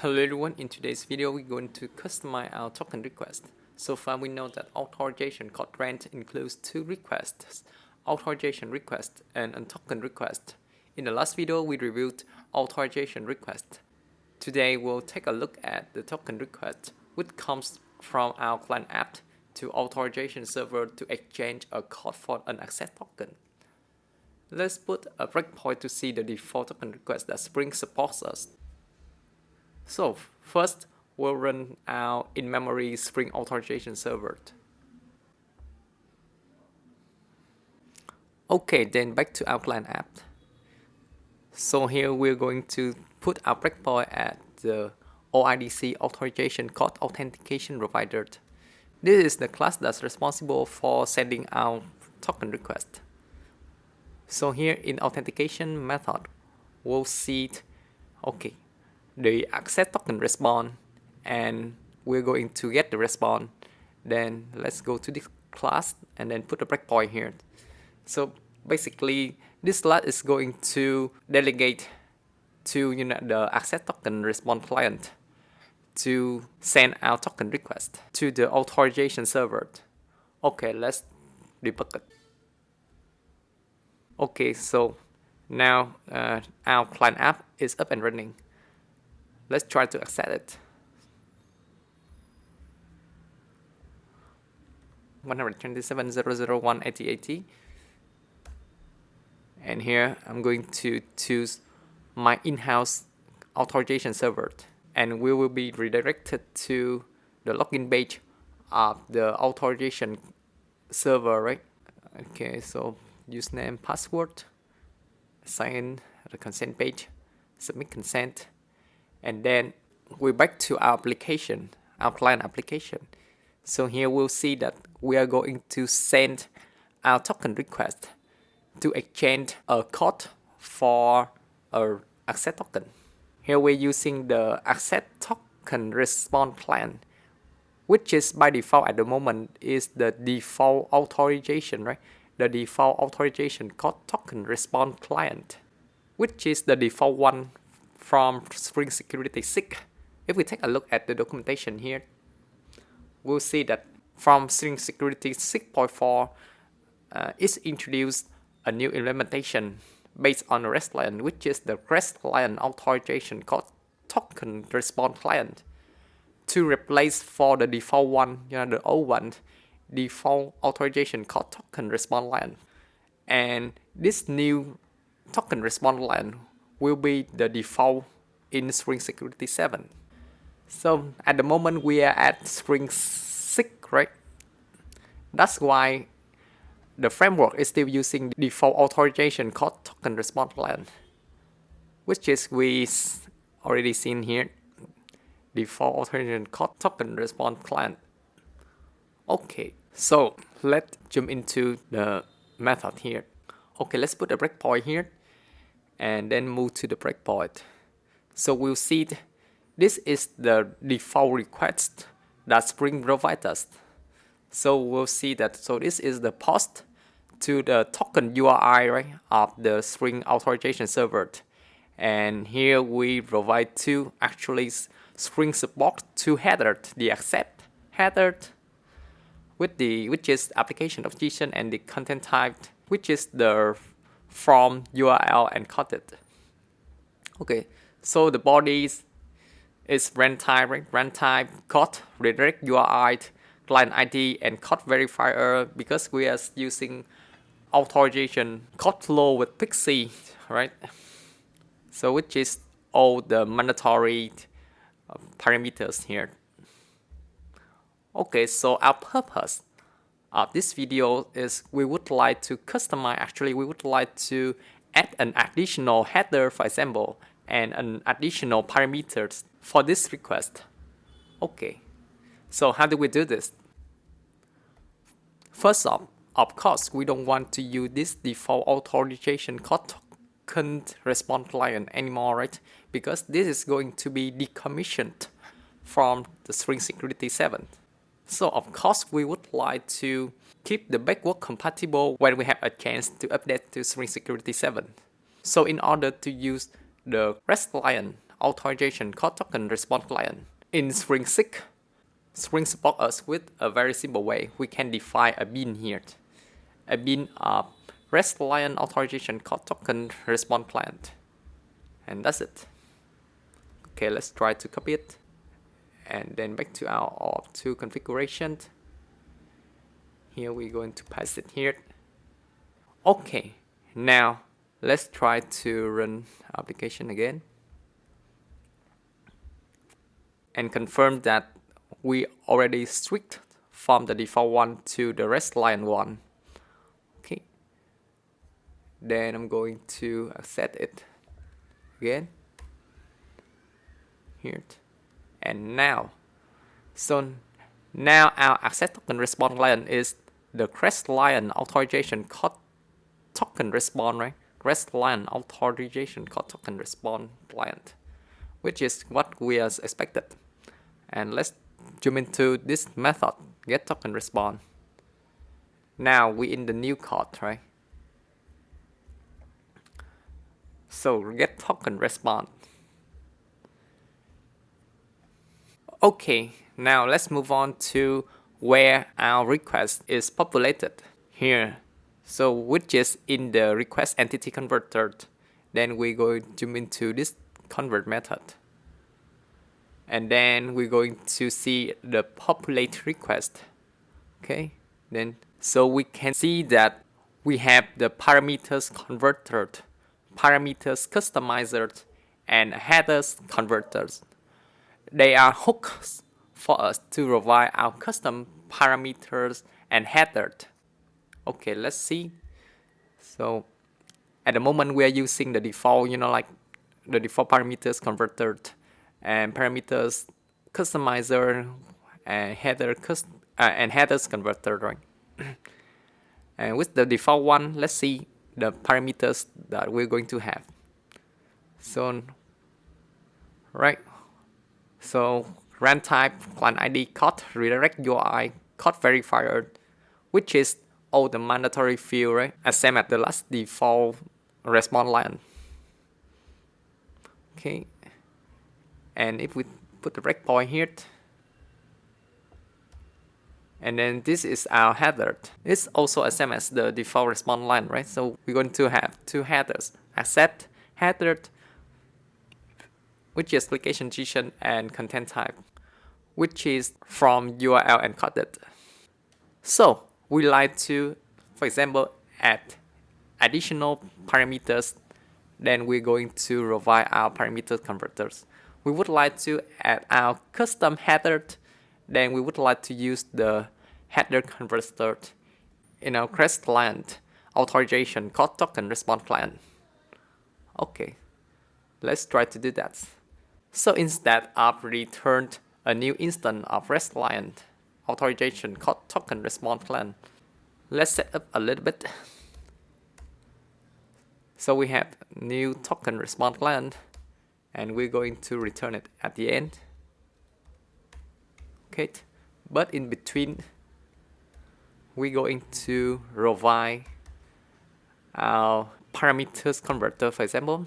Hello everyone, in today's video we're going to customize our token request. So far we know that Authorization Code Grant includes two requests, Authorization Request and a Token Request. In the last video we reviewed Authorization Request. Today we'll take a look at the Token Request, which comes from our client app to Authorization Server to exchange a code for an access token. Let's put a breakpoint to see the default token request that Spring supports us. So first, we'll run our in-memory Spring Authorization Server. Okay, then back to our client app. So here we're going to put our breakpoint at the OIDC Authorization Code Authentication Provider. This is the class that's responsible for sending our token request. So here in authentication method, we'll see the access token response, and we're going to get the response. Then let's go to this class and then put a breakpoint here. So basically this class is going to delegate to the access token response client to send our token request to the authorization server. Okay, let's debug it. Okay, so now our client app is up and running. Let's try to access it. 127.0.0.1.80.80. And here I'm going to choose my in-house authorization server, and we will be redirected to the login page of the authorization server, right? Okay, so username, password, sign in the consent page, submit consent. And then we're back to our application, our client application. So here we'll see that we are going to send our token request to exchange a code for an access token. Here we're using the access token response client, which is by default at the moment is the default authorization, right? The default authorization code token response client, which is the default one from Spring Security 6. If we take a look at the documentation here, we'll see that from Spring Security 6.4, it's introduced a new implementation based on RestClient, which is the RestClient Authorization Code Token Response Client, to replace for the default one, the old one, default Authorization Code Token Response Client. And this new token response client will be the default in Spring Security 7. So at the moment we are at Spring 6, right? That's why the framework is still using the default authorization code token response client, which is we already seen here, default authorization code token response client. Okay, so let's jump into the method here. Okay, let's put a breakpoint here and then move to the breakpoint. So we'll see this is the default request that Spring provides us. So we'll see that, so this is the post to the token URI, right, of the Spring authorization server. And here we provide two, actually Spring support two header, the accept header with which is application of JSON, and the content type, which is the from URL encoded. Okay, so the body is runtime, right? Runtime code redirect URI, client ID, and code verifier, because we are using authorization code flow with Pixie, right? So which is all the mandatory parameters here. Okay, so our purpose of this video is we would like to customize, actually we would like to add an additional header, for example, and an additional parameters for this request. Okay, so how do we do this? First off, of course, we don't want to use this default authorization code token response client anymore, right? Because this is going to be decommissioned from the Spring Security 7. So of course, we would like to keep the backward compatible when we have a chance to update to Spring Security 7. So in order to use the RestClient Authorization Code Token Response Client. In Spring 6, Spring supports us with a very simple way. We can define a bean here. A bean of RestClient Authorization Code Token Response Client. And that's it. Okay, let's try to copy it. And then back to our OAuth2 configuration. Here we're going to paste it here. Okay, now let's try to run application again and confirm that we already switched from the default one to the RestClient one. Okay, then I'm going to accept it again here. And now, so now our access token response client is the RestClient Authorization Code Token Response, right? RestClient Authorization Code Token Response Client, which is what we are expected. And let's jump into this method, get token response. Now we in the new code, right? So get token response. Okay, now let's move on to where our request is populated here. So which is in the request entity converter. Then we're going to jump into this convert method. And then we're going to see the populate request. Okay, then so we can see that we have the parameters converted, parameters customizer, and headers converters. They are hooks for us to provide our custom parameters and headers. Okay, let's see. So at the moment we are using the default, like the default parameters converter and parameters customizer and headers converter, right? And with the default one, let's see the parameters that we're going to have. So right. So run type, client ID, code, redirect URI, code verifier, which is all the mandatory field, right? As same as the last default response line. Okay. And if we put the breakpoint here, and then this is our header. It's also as same as the default response line, right? So we're going to have two headers, accept header, which is application JSON, and content type, which is from URL encoded. So we like to, for example, add additional parameters. Then we're going to provide our parameter converters. We would like to add our custom header. Then we would like to use the header converter in our RestClient Authorization Code Token Response Client. Okay, let's try to do that. So instead of returned a new instance of RestClient Authorization Code Token Response Client, let's set up a little bit. So we have new token response client, and we're going to return it at the end. Okay, but in between, we're going to provide our parameters converter, for example,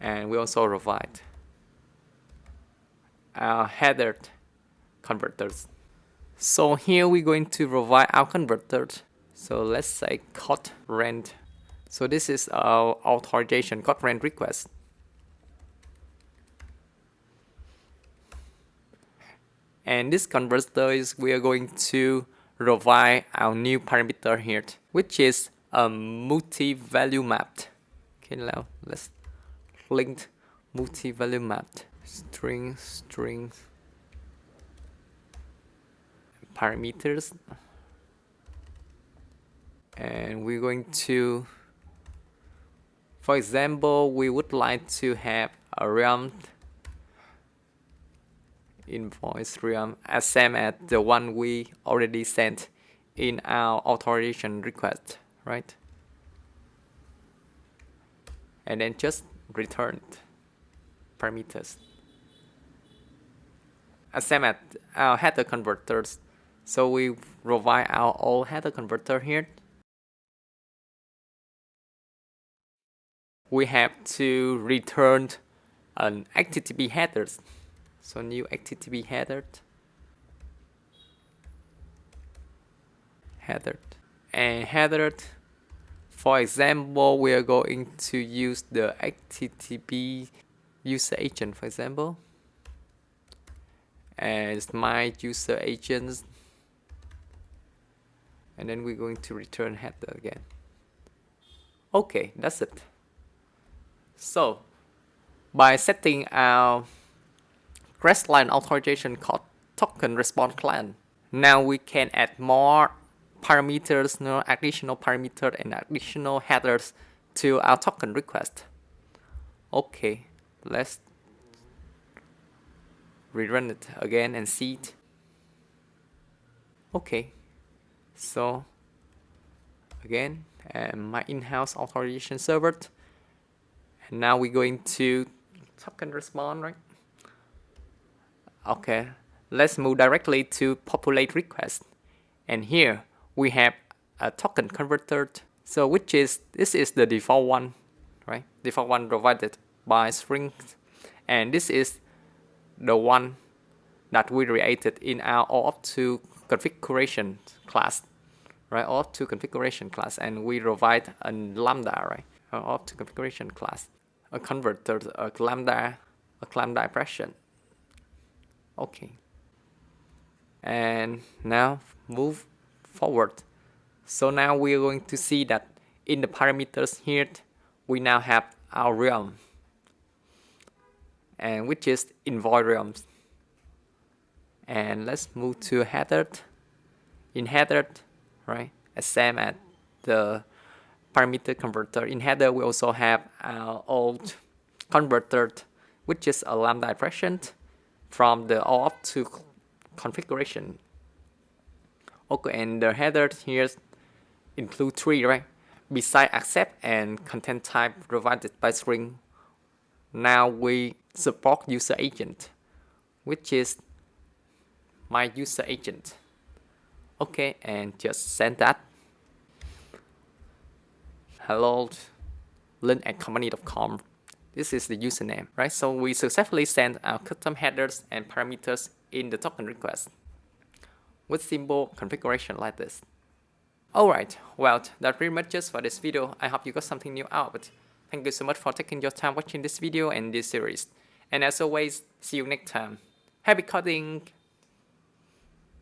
and we also provide our header converters. So here we're going to provide our converters. So let's say code rent. So this is our authorization code rent request. And this converter is we are going to provide our new parameter here, which is a multi-value mapped. Okay, now let's link multi-value mapped string parameters, and we're going to, for example, we would like to have a realm invoice realm as same as the one we already sent in our authorization request, right? And then just return parameters as same as our header converters. So we provide our old header converter here. We have to return an HTTP headers. So new HTTP header. And header, for example, we are going to use the HTTP user agent, for example, as my user agent, and then we're going to return header again. Okay, that's it. So by setting our RestClient Authorization Code TokenResponseClient, now we can add more parameters, additional parameters and additional headers to our token request. Okay, let's rerun it again and see it. Okay, so again, my in-house authorization server, and now we're going to token response, right? Okay, let's move directly to populate request, and here we have a token converter. So this is the default one, right? Default one provided by Spring, and this is the one that we created in our OAuth2 configuration class, right? OAuth2 configuration class, and we provide a lambda, right? OAuth2 configuration class, a converter, a lambda expression. Okay, and now move forward. So now we are going to see that in the parameters here, we now have our realm, and which is invoice realms. And let's move to header. In header, right, as same as the parameter converter. In header, we also have our old converter, which is a lambda expression from the OAuth2 configuration. Okay, and the header here include 3, right? Besides accept and content type provided by Spring, now we support user agent, which is my user agent. Okay, and just send that. Hello, lynn@company.com. This is the username, right? So we successfully sent our custom headers and parameters in the token request with simple configuration like this. Alright, well, that's pretty much just for this video. I hope you got something new out of it. Thank you so much for taking your time watching this video and this series. And as always, see you next time. Happy coding!